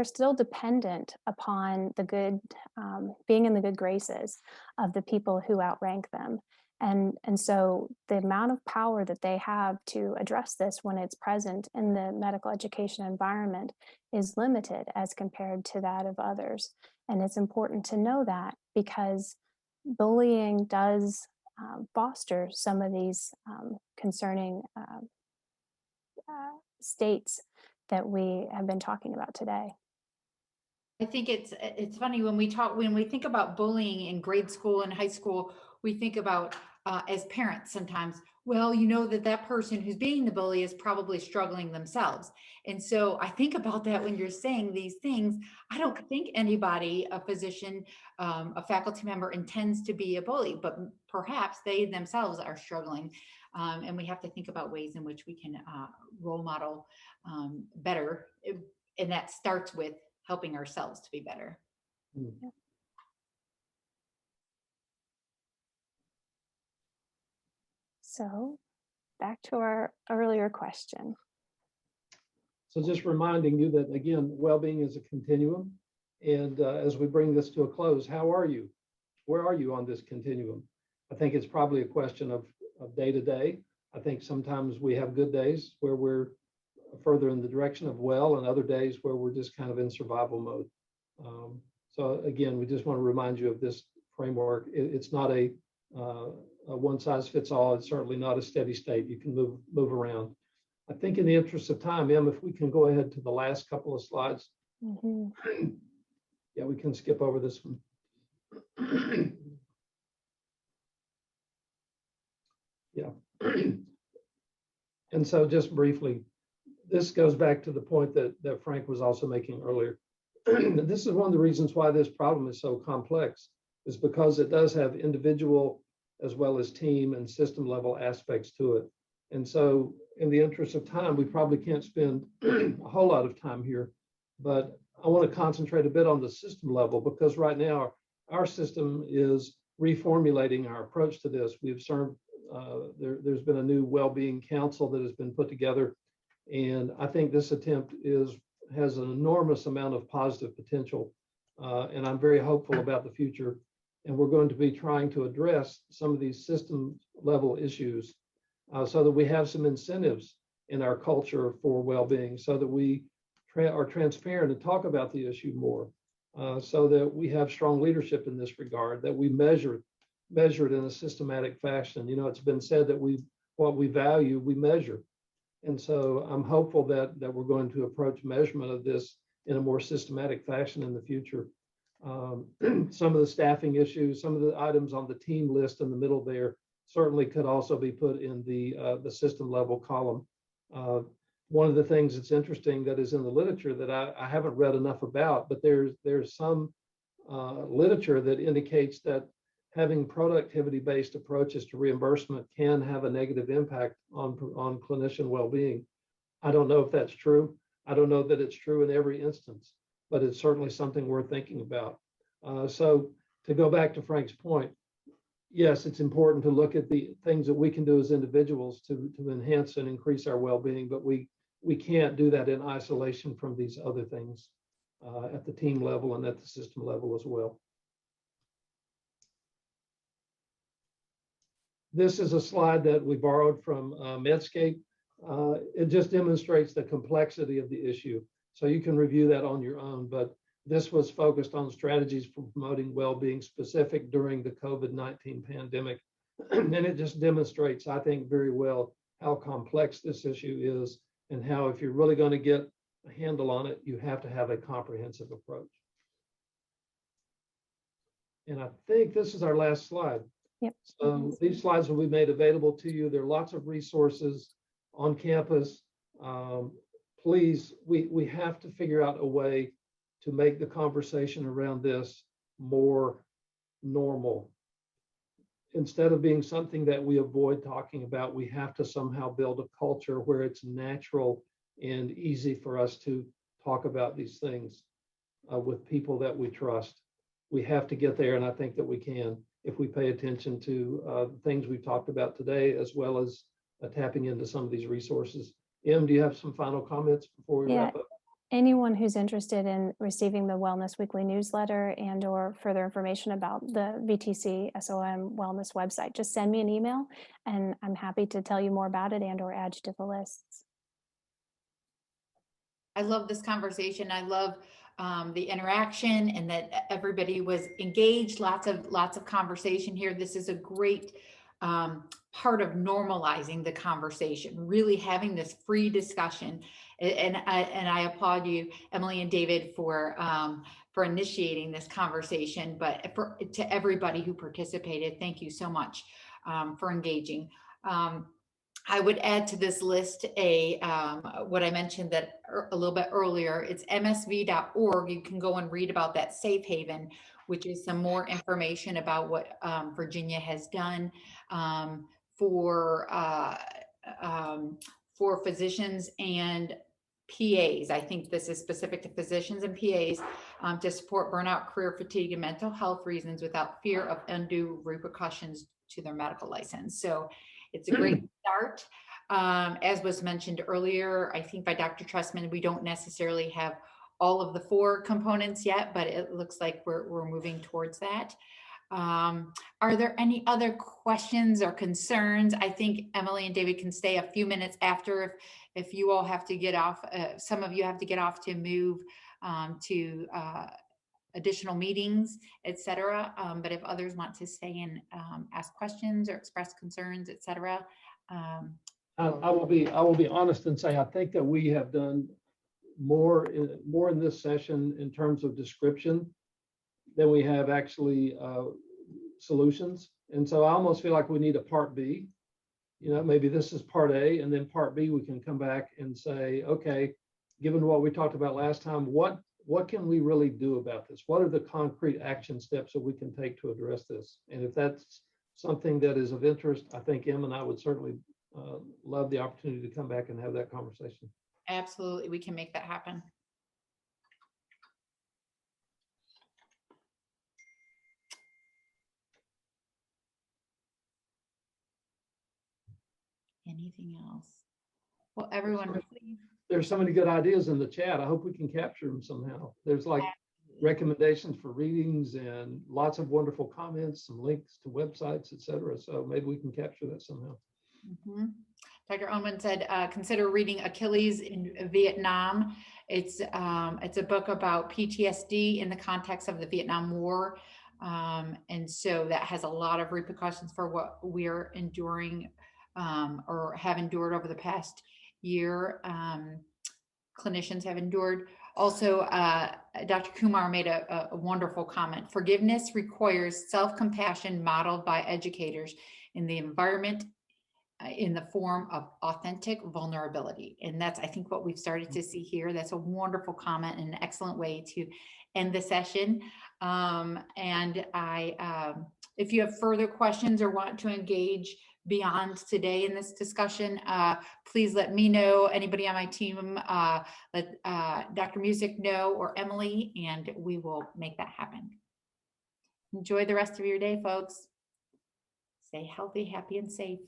still dependent upon the good, being in the good graces of the people who outrank them. And so the amount of power that they have to address this when it's present in the medical education environment is limited as compared to that of others. And it's important to know that, because bullying does foster some of these concerning states that we have been talking about today. I think it's funny when we think about bullying in grade school and high school, we think about as parents sometimes, well, you know that person who's being the bully is probably struggling themselves. And so I think about that when you're saying these things. I don't think anybody, a physician, a faculty member, intends to be a bully, but perhaps they themselves are struggling. And we have to think about ways in which we can role model better. And that starts with helping ourselves to be better. Mm. So back to our earlier question. So just reminding you that, again, well-being is a continuum. And as we bring this to a close, how are you? Where are you on this continuum? I think it's probably a question of day to day. I think sometimes we have good days where we're further in the direction of well, and other days where we're just kind of in survival mode. So again, we just want to remind you of this framework. It's not a one size fits all. It's certainly not a steady state. You can move around. I think in the interest of time, Em, if we can go ahead to the last couple of slides. Mm-hmm. Yeah, we can skip over this one. Yeah. And so just briefly, this goes back to the point that Frank was also making earlier. This is one of the reasons why this problem is so complex, is because it does have individual as well as team and system level aspects to it. And so in the interest of time, we probably can't spend a whole lot of time here, but I want to concentrate a bit on the system level, because right now our system is reformulating our approach to this. We've served, there's been a new well-being council that has been put together. And I think this attempt has an enormous amount of positive potential. And I'm very hopeful about the future. And we're going to be trying to address some of these system level issues so that we have some incentives in our culture for well-being, so that we are transparent and talk about the issue more, so that we have strong leadership in this regard, that we measure it in a systematic fashion. You know, it's been said that what we value, we measure. And so I'm hopeful that we're going to approach measurement of this in a more systematic fashion in the future. Some of the staffing issues, some of the items on the team list in the middle there certainly could also be put in the system level column. One of the things that's interesting that is in the literature that I haven't read enough about, but there's some literature that indicates that having productivity-based approaches to reimbursement can have a negative impact on clinician well-being. I don't know if that's true. I don't know that it's true in every instance, but it's certainly something we're thinking about. So to go back to Frank's point, yes, it's important to look at the things that we can do as individuals to enhance and increase our well-being, but we can't do that in isolation from these other things at the team level and at the system level as well. This is a slide that we borrowed from Medscape. It just demonstrates the complexity of the issue. So you can review that on your own, but this was focused on strategies for promoting well-being specific during the COVID-19 pandemic. And it just demonstrates, I think, very well how complex this issue is, and how if you're really going to get a handle on it, you have to have a comprehensive approach. And I think this is our last slide. Yep. So these slides will be made available to you. There are lots of resources on campus. Please, we have to figure out a way to make the conversation around this more normal. instead of being something that we avoid talking about, we have to somehow build a culture where it's natural and easy for us to talk about these things with people that we trust. We have to get there, and I think that we can if we pay attention to the things we've talked about today, as well as tapping into some of these resources. Em, do you have some final comments before we wrap up? Anyone who's interested in receiving the Wellness Weekly newsletter and or further information about the VTC SOM Wellness website, just send me an email and I'm happy to tell you more about it and or add you to the lists. I love this conversation. I love the interaction and that everybody was engaged. Lots of conversation here. This is a great part of normalizing the conversation, really having this free discussion. And I applaud you, Emily and David, for initiating this conversation. But to everybody who participated, thank you so much for engaging. I would add to this list what I mentioned that a little bit earlier. It's msv.org. You can go and read about that safe haven, which is some more information about what Virginia has done for physicians and PAs. I think this is specific to physicians and PAs to support burnout, career fatigue, and mental health reasons without fear of undue repercussions to their medical license. So it's a great start. As was mentioned earlier, I think by Dr. Trustman, we don't necessarily have all of the 4 components yet, but it looks like we're moving towards that. Are there any other questions or concerns? I think Emily and David can stay a few minutes after if you all have to get off. Some of you have to get off to move to additional meetings, etc. But if others want to stay and ask questions or express concerns, etc. I will be honest and say I think that we have done more in this session in terms of description than we have actually solutions. And so I almost feel like we need a part B. You know, maybe this is part A, and then part B we can come back and say, okay, given what we talked about last time, what can we really do about this? What are the concrete action steps that we can take to address this? And if that's something that is of interest, I think Em and I would certainly love the opportunity to come back and have that conversation. Absolutely, we can make that happen. Anything else? Well, everyone, there's so many good ideas in the chat. I hope we can capture them somehow. There's like recommendations for readings and lots of wonderful comments, some links to websites, etc. So maybe we can capture that somehow. Mm-hmm. Dr. Oman said, consider reading Achilles in Vietnam. It's a book about PTSD in the context of the Vietnam War. And so that has a lot of repercussions for what we're enduring or have endured over the past year. Clinicians have endured. Also, Dr. Kumar made a wonderful comment. Forgiveness requires self-compassion modeled by educators in the environment in the form of authentic vulnerability. And that's, I think, what we've started to see here. That's a wonderful comment and an excellent way to end the session. And if you have further questions or want to engage beyond today in this discussion, please let me know, anybody on my team, let Dr. Music know, or Emily, and we will make that happen. Enjoy the rest of your day, folks. Stay healthy, happy, and safe.